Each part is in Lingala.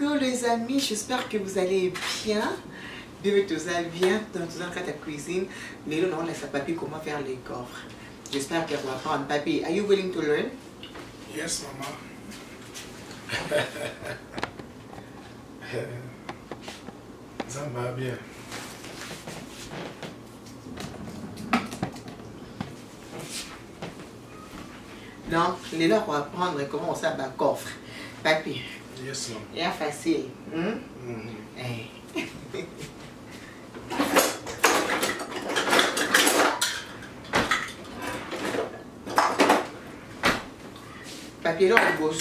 Coucou les amis, j'espère que vous allez bien. Bienvenue tous à bien dans ta cuisine. Mais là, on laisse papy comment faire les coffres. J'espère qu'elle va apprendre. Papy, are you willing to learn? Yes, maman. Ça va bien. Non, les là pour apprendre comment on s'abat coffre. Papy. Yes, maman. C'est facile. Hey. Papier là au bosso.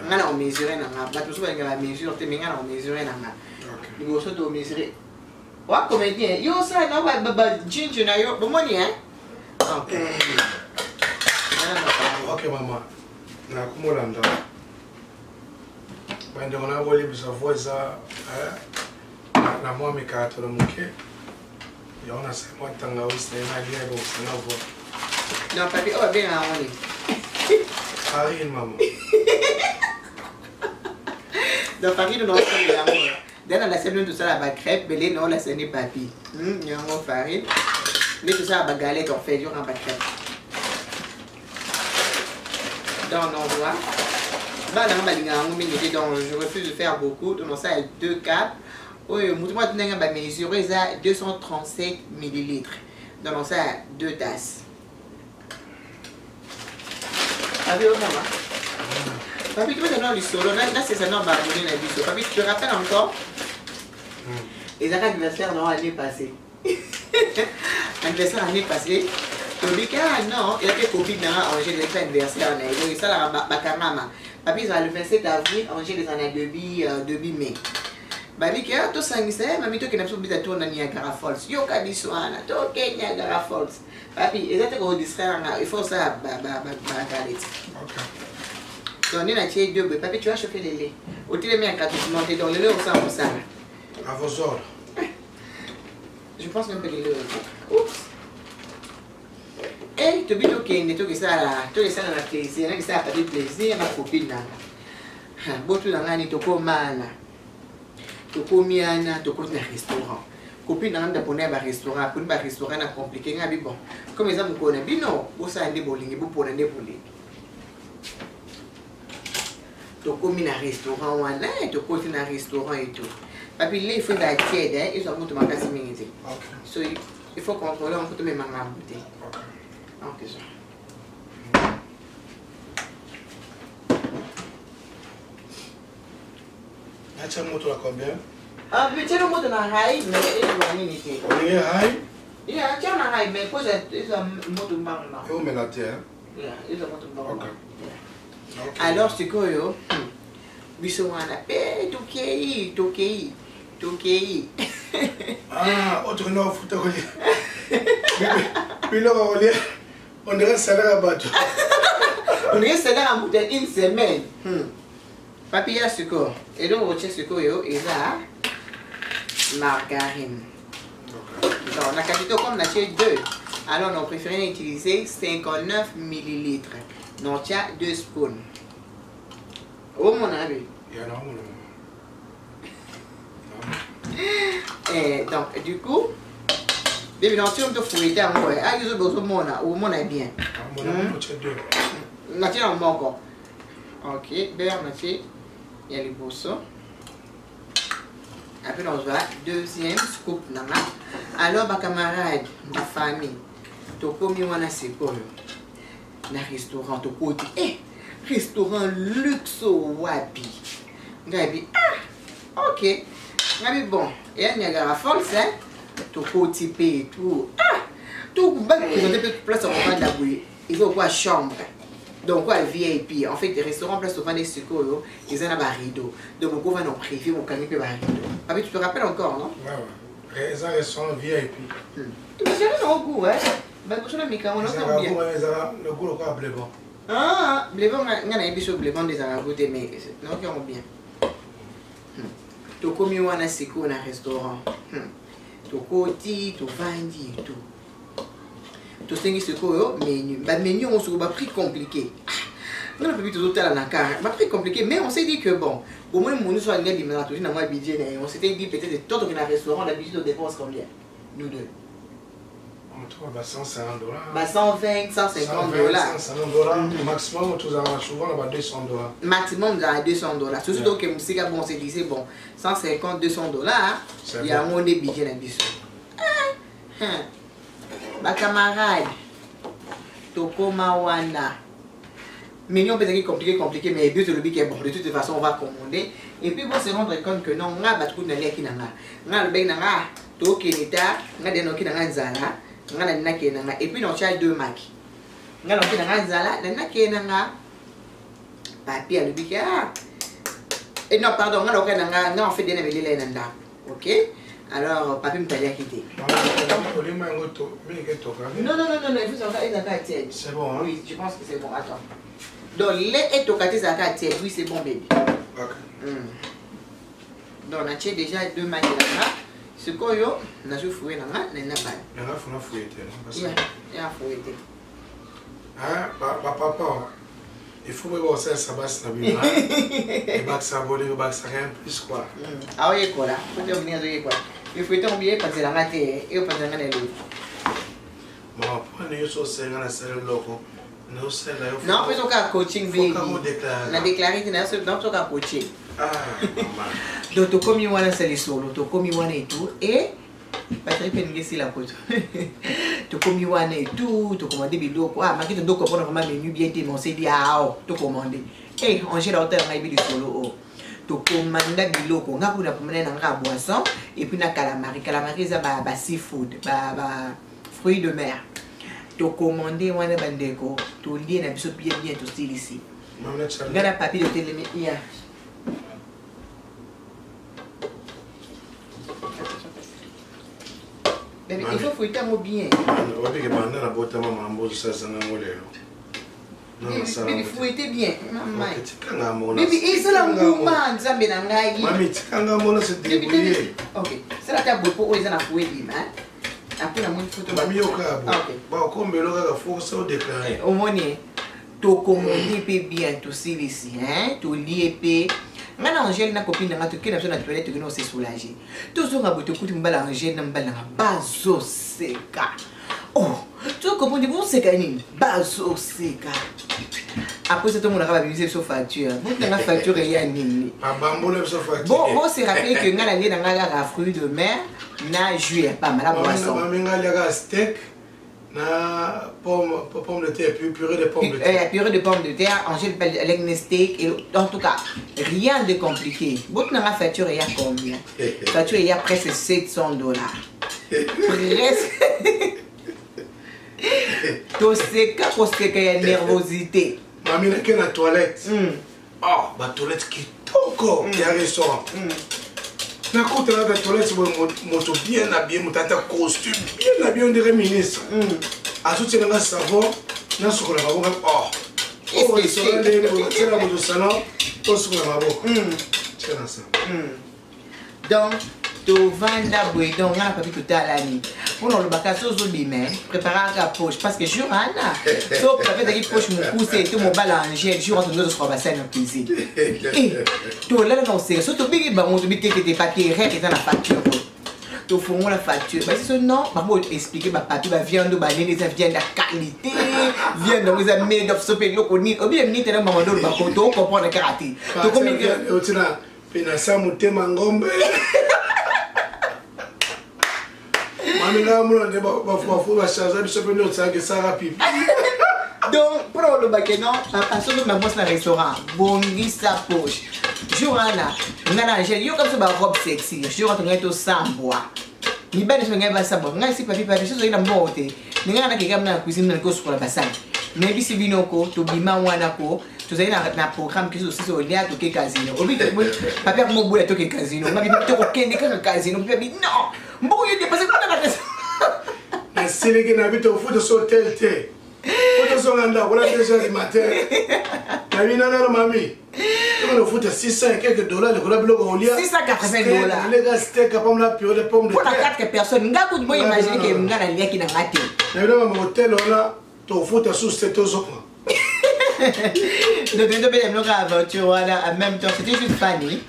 On a mesuré na ma. Tout ça la mesure, tu m'as mesuré na ma. Le bosso tu mesurer. Wa comédien, yo ça na ba ginger na yo, bon money hein. OK. Ok, maman. Na kumolanda. Bende ona boli bisa voiza na mwa mikato na muke. Yona se mo tanga usne na dia bo sana vo. Non, papi, oh bien à on Farine, maman. Donc, farine, non, c'est l'amour. Dans la scène, tout ça, la crêpe, belé, non, la scène, papi. Il y a un farine. Mais tout ça, la galette, on fait du en crêpe. Dans l'endroit. Donc, je refuse de faire beaucoup. Donc, ça, 2 capes. Oui, moi, je vais mesurer ça 237 ml. Donc, ça, 2 tasses. Papi, oh maman. Papi, tu veux donner le solo. Là, c'est ça, non, barbouiller la biseau. Papi, tu te rappelles encore? Les anniversaires, non, l'année passée. Anniversaire l'année passée. Tu dis que, ah non, il y a des copines qui ont arrangé des anniversaires. Donc, ça, la bakamama. Papi, ils ont le 27 avril, arrangé des années début mai. Papi, que, tout ça, c'est, mamie, tu n'as pas besoin de tourner Niagara Falls. Yo, Kabiswana, tu es Niagara Falls. Papi, ils étaient au distraire, il faut ça, galette. Ok. Donc, on a tiré 2 bœufs. Papi, tu vas chauffer le lait. Au tu les mets en carton monté dans le lait au sang. À vos ordres. Je pense même que le lait. Oups. Et tu dis que ça dans la plaisir. Tu ça pas de plaisir, ma copine. Bon, tu l'as dit, tu comme mal. Tu comme miana, tu comme un restaurant. Copine n'a pas pour un restaurant. Pour un restaurant, c'est compliqué. Bon, comme ils ont connu, non, vous savez, vous avez pour un bowling. Tu comme un restaurant, tu comme un restaurant et tout. Papi, là, il faut la tiède, ils ont tout magasin minute. So, il faut contrôler, on peut te mettre ma bouteille. Ok, ça. Acha moto la combien? Ah, mais tiens le mot de la raille, mais il est loin d'unité. On est high? Il y a tiens la raille, mais pose un mot de marre là. Et on met la terre. Il y a un mot de marre. Ok. Alors, c'est quoi, yo? Bisouana, Tokei. Ah, autre nom, foutu. Puis là, on dirait salaire à bateau. On est salaire à bout d'une semaine. Papi, il y a ce quoi? Et donc, on tient ce quoi, yo? Et là, margarine. Donc, la quantité comme on a tiré 2. Alors, on préfère utiliser 59 ml. Donc, il y a 2 spoons. Oh, mon ami. Il y en a un. Et donc, du coup, bébé, non, tu vas me fouiller un peu. Ah, je veux mon a bien. Mon ami, tu as 2. On a tiré un encore. Ok, beurre, on a tiré. Il y a le bosso. Après, on va deuxième scoop. Alors, ma camarade, ma famille, tu as commis un asiko. Dans le restaurant, tu as dit, eh, restaurant luxe wapi. Gabi, ah, ok. Gabi, bon, et il y a la force, hein, tu as typé et tout. Ah, tout le monde qui a place au de la bouille. Ils ont quoi chambre. Donc, quoi, VIP. En fait, des restaurants, place souvent des secours, ils ont un rideau. Donc, on va en privé, on peut rideau. Ah, mais tu te rappelles encore, non? Ouais. Ils ont un restaurant VIP. Tu me dirais non au goût, hein? Ben, tu as mis quand on a bien. Le goût, le quoi, blébon. Ah, blébon, on a un bichot blébon des araboutés, mais non, qui ont bien. Tu as commis un secours dans un restaurant. Tu as côté, tu as vendu et tout. Tu as ce menu. Le menu, on se trouve prix compliqué. On a pas vu tout à la car. Après compliqué, mais on s'est dit que bon, au moins mon soit bien dimanche, toujours dans mon budget. On s'était dit peut-être tant qu'on a un restaurant, d'habitude on dépense combien? Nous deux. On trouve bah, $150. Bah 120, 150 dollars. $150. Maximum, on trouve souvent là-bas $200. Maximum à $200. Surtout que c'est bon, c'est dit c'est bon. 150, $200. Il y a mon budget dans le ma camarade, Tokoma Wana. Mignon peut être compliqué, mais deux le qui est bon. De toute façon, on va commander. Et puis, on se rendre compte que non, on a battu de l'air qui n'a pas. On a le bec n'a pas. Tokenita, on a des noms qui n'a pas zala. On a des noms qui n'a pas. Et puis, on a deux macs. On a des noms qui n'a pas zala. Les noms qui n'a pas. Papier à le bec. Et non, pardon, on a fait des noms qui n'a pas. Ok? Alors, papier me t'allait quitter. Non, il faut savoir que c'est c'est bon, hein? Oui, je pense que c'est bon. Attends. Donc, les étocatés zakatiel, oui, c'est bon, bébé. Ok. Donc, on a déjà deux maquis là. Ce qu'on a, on a fouillé là, on a pas. Il y a fouillé. Il y a fouillé. Ah, papa, il faut me voir ça, ça passe dans le bureau. Et bac ça volé, bac ça rien plus quoi. Ah oui, quoi là. Faut dire venir de quoi. Il faut tomber parce que la maté et au pas dans les loups. Bon, pour nous sur c'est dans la salle loco. Nous c'est là. Non, parce qu'on coaching baby. On a déclaré que dans ce cas coaching. Ah, maman. Donc tu comme moi là c'est les solo, tu comme moi et tout et Patrick Pengue c'est la côte. Tu comme moi et tout, tu commander biloko quoi, mais que tu dois comprendre vraiment menu bien t'es mon c'est dit ah, tu commander. Et on gère l'hôtel on a bien solo. Tu commander biloko, on a pour la promener dans la boisson et puis na calamari ça ba seafood, ba fruits de mer. Tu commander on a bandeko, tu lié na biso bien tout style ici. Regarde la papier de télé hier. Il faut fouiller un mot bien. Mais il faut être bien. Mais c'est la mouvement, ça me n'a ok, c'est la table pour où ils ont fouillé. Après, la moindre photo. Au moins, tu commandes bien tout ici, hein, tu lis. Maintenant, Angèle, na copine de ma toquée, n'a pas de toilette, que nous s'est soulagé. Tout ce qu'on a beau te coûter, m'bala Angèle, n'a pas bazo seka. Oh, tu comprends, tu vois, c'est gagné, bazo seka. Après, c'est tout le monde a amusé sur facture. Vous avez la facture et il y a nini. Bon, on s'est rappelé que nous allons dans la fruits de mer, na juillet, pas mal à boisson. Na pomme de terre, purée de pommes de terre. Purée de pommes de terre, Angèle avec les steaks, et en tout cas, rien de compliqué. Votre facture il y a combien? La facture il y a presque $700. Presque. Tout c'est qu'il y a nervosité. Mamie n'a qu'une toilette. Oh, ma toilette qui toko, qui a restaurant. Na côté là la toilette c'est moto bien habillé, mon tata costume bien habillé on dirait ministre. À tout c'est un savon, na sur la babo. Oh, c'est la moto salon, tout sur la babo. C'est ça. Donc tu vends la bouée, donc on a pas vu tout à l'année. Pour le bac sauce au bimé, préparer la poche parce que jour Anna, sauf que la fête poche mon pouce et tout mon balanger, jour entre nous sur bassin en cuisine. Et tout là non c'est surtout big ba on te mettre tes papiers rek dans la facture. Tu fous la facture. Bah c'est non, bah moi expliquer ma papier ba viande ba les viande de qualité, viande donc ils made of soap et loco ni. Ou bien ni tellement maman do ba ko to comprendre karaté. Tu comme que tu na pena sa mutema ngombe. Donc, pour le bac, non, papa, sur le même restaurant, bongi sa poche. Joanna, on a l'angèle, yo comme ça, ma robe sexy. Je rentre dans sans bois. Ni ben, je ne vais pas savoir. On a ici, papi, papi, je suis dans le monté. Ni on a quelqu'un dans la cuisine, dans le cours sur la bassin. Mais si c'est binoko, tu bima wanako, tu sais, dans un programme qui est aussi sur le lien de casino. Au bout de papi, mon bout de casino. On a dit, tu as casino. Papi, non, bon, il est dépassé par la question. Si les gens habitent au foot sur tel thé, foot sur l'anda, voilà déjà du matin. La vie n'a pas mamie. Tu vas foot à 600 et quelques $, le gros bloc au lit. $680. Les gars, steak à pomme la pure de pommes de terre. Pour la 4 personnes, n'a pas de imaginer qu'il y a un lien qui n'a pas été. Mais là, mon hôtel, on a ton foot à sous 7 euros. Donc, on a une aventure, voilà, en même temps, c'était juste funny.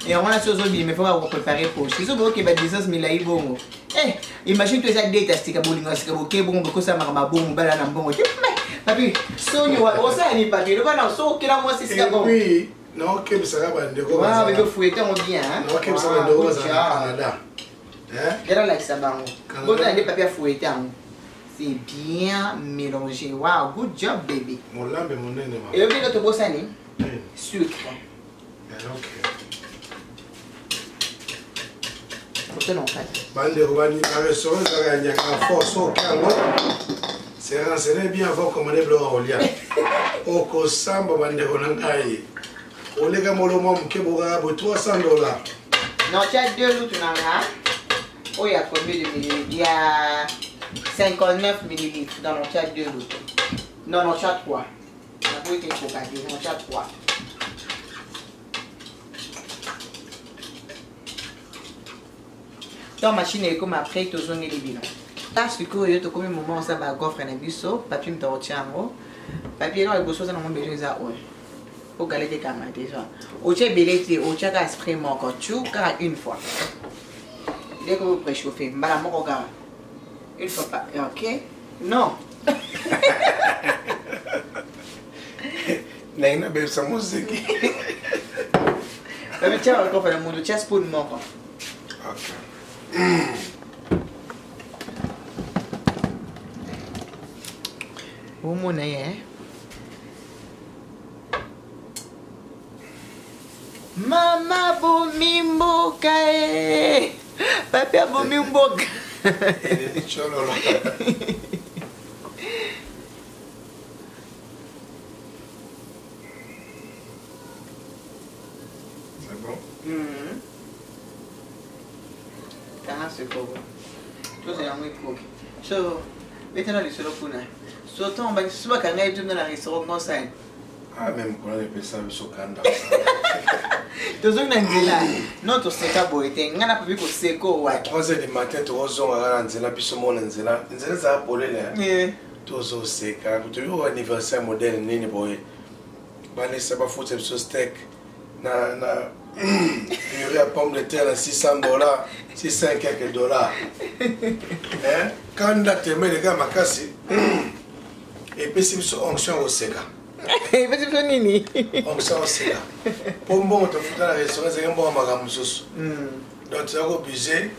Et on a ce zombie, mais il faut préparer pour. C'est ça qui va dire ça, mais là, il bon. Eh, imagine tu as des tests, bon, beaucoup ça m'a bon, bala na bon. Papi, so you are also any papi, le bala, so qui la moi c'est ça bon. Oui, non, que ça va bande ko. Ah, mais le fouetter on bien, hein. Non, que ça va bande ko ça Canada. Hein? Era like ça bon. Bon, on a des papiers fouetter. C'est bien mélangé. Wow, good job baby. Mon lambe mon nene. Et le bien de bossa ni sucre. OK. Bande Rwani, un restaurant, il y a un force au Congo. C'est renseigné bien avant de commander le Rolia. Au Kosamba, Bande Ronangaï. Au Lega Molomom, Keboga, $300. Non, tu as 2 loups, tu n'en as. Oh, il y a combien de millilitres? Il y a 59 millilitres. Non, non, tu as 2 loups. Non, non, tu as 3. On a pas été cocaté, non, tu as 3. Ton machine est comme après, tu as les bilans. Parce que tu as comme un moment, ça va goffre un abisso, papier me retient en haut. Papier, non, il faut que tu aies besoin de pour galer tes camarades déjà. Au tché belé, au tché à spray mon corps, tu as une fois. Dès que vous préchauffez, madame, regarde. Une fois pas, ok? Non. Naina belle sa musique. Mais tiens, encore faire le monde, tiens, spoon mon corps. OK. Vous m'en hein? Mama bomi mboka eh. Papa bomi mboka. C'est bon? C'est quoi? Tout c'est un peu so, maintenant les solo kuna. So ton ba suba kanga yetu na restaurant non ça. Ah même quand on appelle ça sur Kanda. Tozong na nzela. Non to seka boite. Ngana papi ko seko wa. 3h du matin tu ozonga na nzela biso mona nzela. Nzela za polele. Tozo seka. Tu yo anniversaire modèle nini boy. Bale ça ba foutre ce steak. Na il y aurait pomme de terre à $600, 600 quelques dollars. Hein? Quand tu mets les gars makasi, et puis si vous onction au Sega. Et puis tu nini? Onction au Sega. Pour bon te foutre dans la restaurant, c'est un bon magamusus. Donc tu as obligé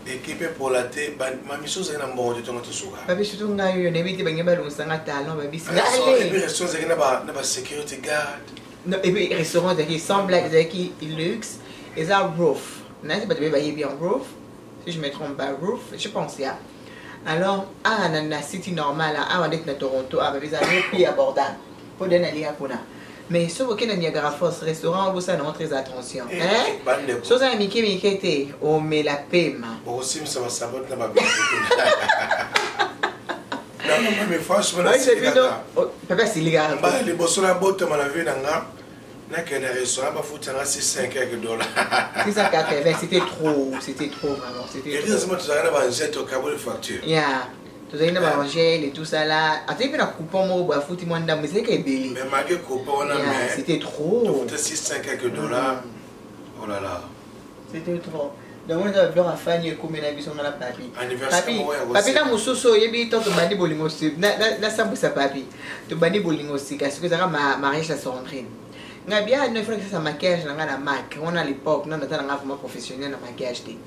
d'équiper pour la thé, ma mission c'est un bon de ton autre soir. Papi surtout nga yo nebiti bangeba lo sanga talon babi sina. Et puis restaurant c'est na sécurité garde. Non, et puis restaurant qui semble qui luxe et ça roof. Non, c'est pas de bien roof. Si je me trompe pas roof, je pense ya. Alors dans la city normale on est à Toronto avec des prix abordables pour donner aller à Pona. Mais ce que dans Niagara Falls restaurant vous ça non très attention. Hein? So ça Mickey on met la paiement. Bon aussi ça va saboter dans ma vie. Non, mais franchement, c'est papa, c'est légal. Les bossons à botte, on a vu dans un restaurant, il faut que tu aies 600 quelques dollars. 680, c'était trop vraiment. Et heureusement, tu as un jet au câble de facture. Yeah, tu as une manger et tout ça là. Attends, il y a un coupon, il faut que tu aies mais c'est qu'il y a mais malgré le coupon, c'était trop. Tu as 600 quelques dollars. Oh là là. C'était trop. Donc on a vu la famille comme une ambition dans la papi. Papi na mususo yebi to bandi bolingo si na sambusa papi. To bandi bolingo si parce que ça ma mariage la Sandrine. Nga bien ne faut que ça maquillage na na Mac. On a l'époque non dans un vraiment professionnel na maquillage té.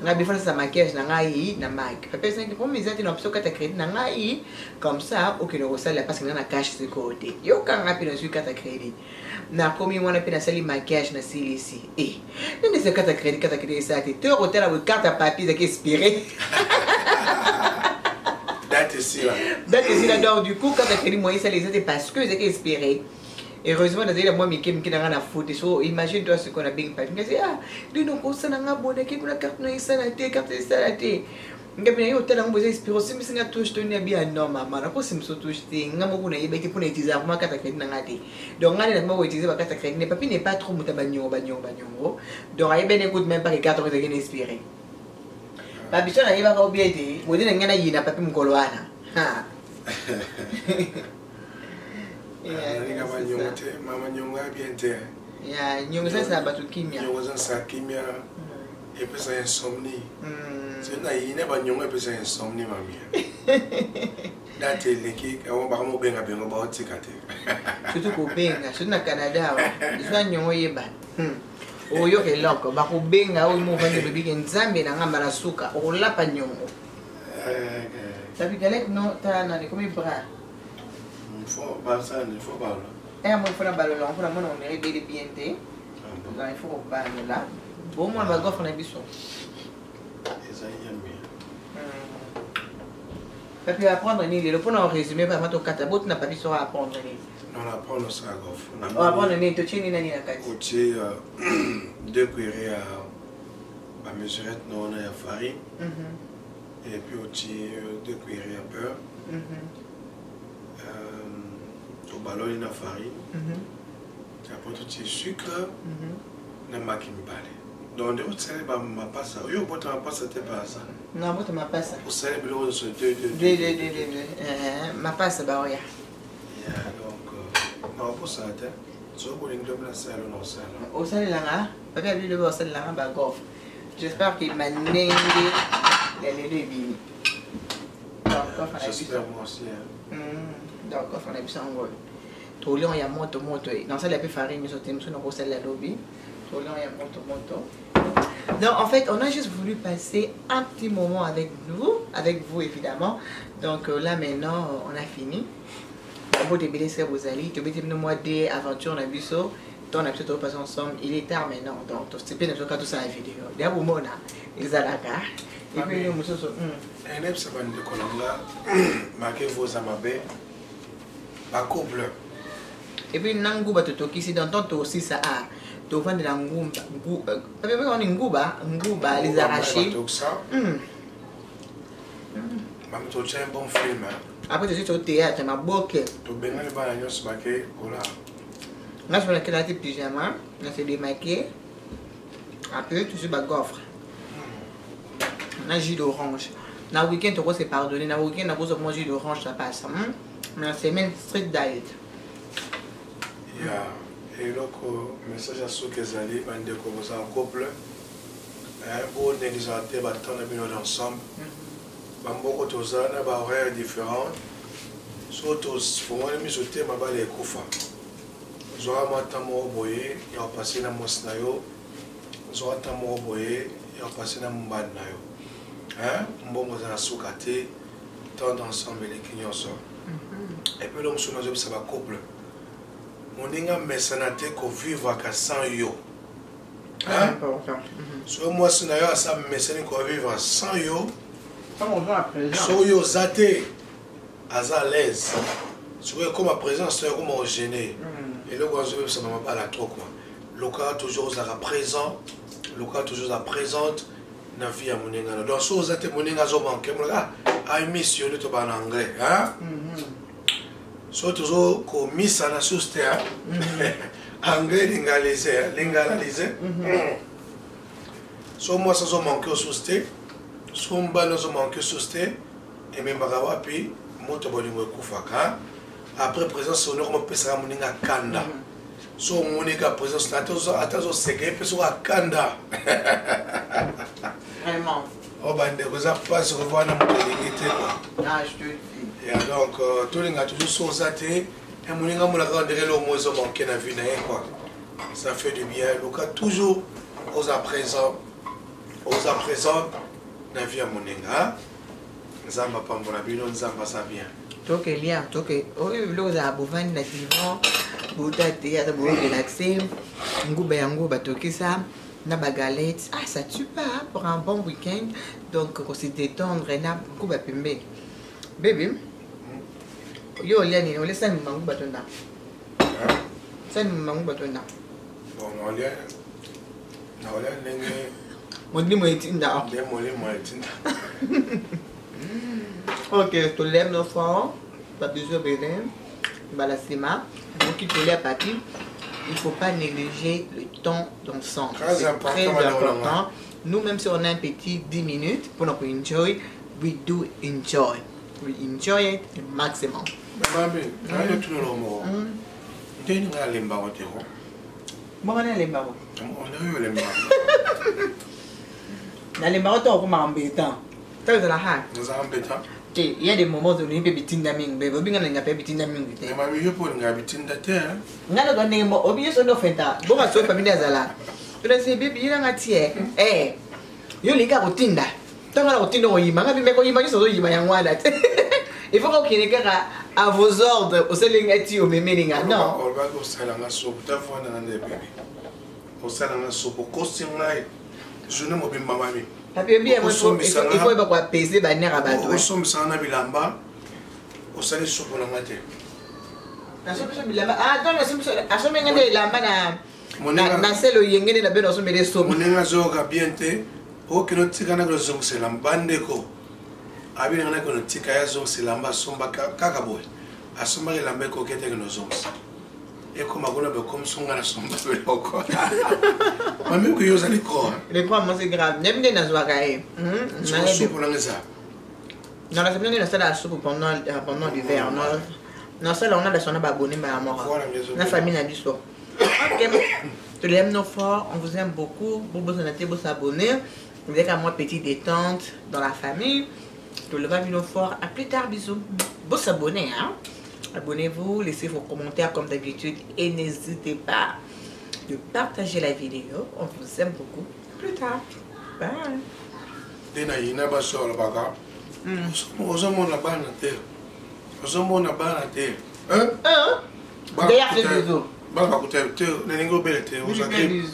Nga bien faire ça maquillage na ngai na Mac. Papi c'est que pour mes amis n'option carte crédit na ngai comme ça aucun recel parce que na cash ce côté. Yo quand rapide sur carte crédit. Na komi mwana pe na sali maquillage na sili ici nende se carte crédit ça te hôtel avec carte à papier qui expiré date ici là donc du coup carte crédit moi ça les était parce que c'est expiré. Heureusement dans moi mi qui n'a rien à foutre. So imagine toi ce qu'on a bien fait. Mais ah de nous qu'on s'en a abonné qui la carte na ça la té carte ça la té. Ngapi yo tela ngo expiro sim singa touche to ni bia no mama na ko sim so touche te ngamo kuna yeba ki pona itiza kuma carte crédit na ngati. Donc ngale na mo utiliser ba carte crédit ne papi n'est pas trop mutabanyo banyo. Donc ayebe n'écoute même pas les cartes que j'ai inspiré. Papi ça na yeba ka obiete, wodi na ngana yina papi mkolwana. Ha. Maman Nyonga bien terre. Nyonga ça c'est batu kimia. Nyonga ça kimia. Et puis ça insomnie. C'est na yine ba Nyonga et puis ça insomnie mamie. Date leki on ba mo benga benga ba otikate. Surtout ko benga, surtout na Canada. Isa Nyonga yeba. Oyo eloko ba ko benga o mo vande bebi ke nzambe na ngamba na suka o la pa Nyonga. Sabi galek no ta na ni comme bras. Faut pas ça, il faut pas là. Moi il faut la balle là, on on est bien bien. Donc il faut pas là. Bon moi va goffre na biso. Ça y est bien. Papi apprendre ni le pour en résumé pas ma to katabot na papi sera apprendre ni. Non la prendre ça goffre. On apprendre ni to chini nani na kati. Côté 2 cuillerées à mesurette non à farine. Et puis aussi 2 cuillerées à beurre. Au ballon de la farine. Après tout le sucre. Na makimbale. Donc on sait pas ma passe. Yo bota ma passe c'était pas ça. Non bota ma passe. Pour ça le bureau sur deux. Ma passe ba oya. Donc non pour ça t'es. So pour une double salle non salle. Au salle là, papi a vu le salle là ba gof. J'espère qu'il m'a nengé les bini. J'espère moi aussi. Donc on a besoin de Tolion ya moto dans ça la plus farine mais sauté monsieur non celle la lobby. Tolion ya moto. Donc en fait on a juste voulu passer un petit moment avec vous évidemment. Donc là maintenant on a fini. On va débiter ça vous allez te mettre le mois d'aventure on a vu ça. On a peut-être passé ensemble. Il est tard maintenant donc c'est bien de faire tout ça la vidéo. D'ailleurs pour moi ils à la gare. Et puis nous monsieur un eps bande de colonga marquez vos amabé. Ba couple. Et puis Nanguba Totoki, si dans ton aussi ça a. Tu vends de la ngumba. On est nguba, les arrachés. Mam to un bon film. Après, tu es au théâtre, ma boucle. Tu benga le balagnos baké, voilà. Là, je vais la petite pyjama, là, c'est démaquillé. Après, tu suis gaufre. Un jus d'orange. Dans le week-end, tu vois, c'est pardonné. Dans le week-end, tu vois, jus d'orange, ça passe. Mais c'est même strict diet. Et donc, message à ceux qui sont allés, en couple, pour négliger le temps ensemble. Beaucoup de choses, des horaires différents. Surtout, pour moi, je suis thème à les Koufa. Je suis boyé, il y a passé dans mon snayo. Je suis boyé, il y a passé dans mon bad nayo. Bon, je suis soukate, temps ensemble les clients. Et puis, l'homme sur nos ça va couple. On a un mécénat qu'on vivre sans yo. So moi, si on a ça mécénat qu'on vivre sans yo. So yo zate, à l'aise. So comme à présent, c'est comme au gêné. Et là, ça ne m'a pas la trop quoi. Le cas toujours à présent, le cas toujours à présente. Na vie à mon ingano. Donc, so zate mon ingano manqué. I miss you, le to en anglais. So toujours comme miss à la souste. Anglais lingalisé. So moi, ça a manqué au souste. So mba nous a manqué au souste. Et même bagawa puis moto boni mo kufaka. Après présence on a pensé à mon inga kanda. So mon inga présence là attention c'est que personne à kanda. Vraiment. Oh bande vous a pas se revoir dans mon dignité quoi. Ah je te dis. Et donc tout le monde toujours sur ça et mon inga mon la rendre le moins au manqué na vie na quoi. Ça fait du bien. Donc toujours aux à présent na vie à mon inga. Nzamba pambona bino nzamba ça bien. Donc il y a donc le za bovan na divan buta théâtre pour relaxer nguba yango batoki ça na bagalette ah ça tue pas pour un bon week-end donc on se détendre na nguba pembe bébé yo liani on laisse ça mangu batonda ça mangu batonda bon on lien na wala nenge mon dit moi itinda de mo itinda. Ok, je lève nos fois, pas besoin de bénin, balasima, donc il faut les partir. Il ne faut pas négliger le temps d'ensemble. Très important. Nous, même si on a un petit 10 minutes pour nous enjoy, we do enjoy. We enjoy it maximum. Maman, bien, tout le monde. T'es une grande limba au terreau. Bon, on est les barreaux. On a eu les limba. Dans les barreaux, on va embêtant. Tu as la haine. Nous avons bêta. Il y a des moments où on est petit d'aming, mais vous bien n'a pas petit d'aming. Mais ma vie pour une habitude de terre. N'a pas donné au bien son offenta. Bon, à ce famille Zala. Tu as dit, bébé, il a un tiers. Eh, il y a les gars au Tinda. Tu as la routine au Yima, mais quand il m'a dit sur le Yima, il faut qu'il y ait à vos ordres au Selingati ou Mémélinga. Non. On va au salon soupe. Tu as vu un bébé. Au salon soupe, au costume là. Je ne m'obéis pas, mamie. Il faut peser la nerf à bateau. Au sommet, ça en a bilamba. Au salon soupe, on a maté. Ah, non, à ce moment-là, il a un seul yengé de la belle au des sommes. On est à Zoga bientôt. Au que notre tigana de Zong c'est l'ambandeko. Abi na ko tika ya Zong c'est lamba somba kakaboy. Asomba ke lambe ko kete no Zong. E ko magona be comme songa na somba be ko. Mami ko yoza ni ko. Les quoi moi c'est grave. N'aime bien na zoagae. Na soupe na ngeza. Non, la semaine on a la soupe pendant l'hiver. Non, ça là on a la sonne babone ba mort. La famille n'a du soir. OK. Tout le monde fort, on vous aime beaucoup. Vous besoin de vous abonner. Vous êtes à moi petite détente dans la famille. Tout le monde fort. À plus tard, bisous. Vous s'abonner, hein. Abonnez-vous, laissez vos commentaires comme d'habitude et n'hésitez pas de partager la vidéo. On vous aime beaucoup. À plus tard. Bye. Dena ina ba so la baka. Ozomo na ba na te. Ozomo na ba na te. Hein? D'ailleurs, c'est bisous. Baka kutete neningo belete Uzagrippe.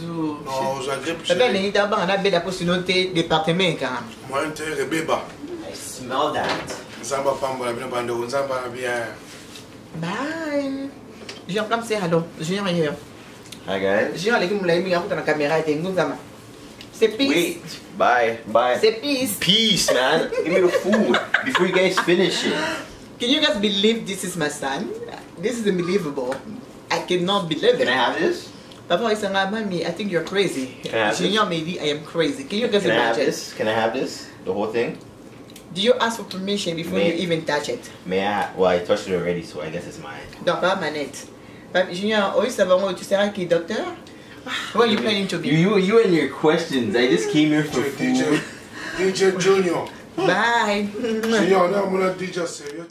Non, Uzagrippe. C'est bien, les d'abord on a bien la possibilité de département quand même. Moi intérêt beba. I smell that. Zamba pamba bien bando zamba bien. Bye. Junior comme c'est hello. Junior here. Hi guys. Junior les qui me l'a mis en la caméra et nous zama. C'est peace. Wait. Bye. Bye. C'est peace. Peace, man. Give me the food before you guys finish it. Can you guys believe this is my son? This is unbelievable. I cannot believe it. Can I have this? Papa is saying, Mommy, I think you're crazy. Can I have Junior, maybe I am crazy. Can you guys Can I have imagine? this? Can I have this? The whole thing? Do you ask for permission before you even touch it? May I? Well, I touched it already, so I guess it's mine. Non, pas manette. Junior, oui, ça va, tu seras qui, docteur? What are you planning to be? You and your questions. I just came here for food. DJ Junior. Bye. Junior, now I'm gonna DJ serious.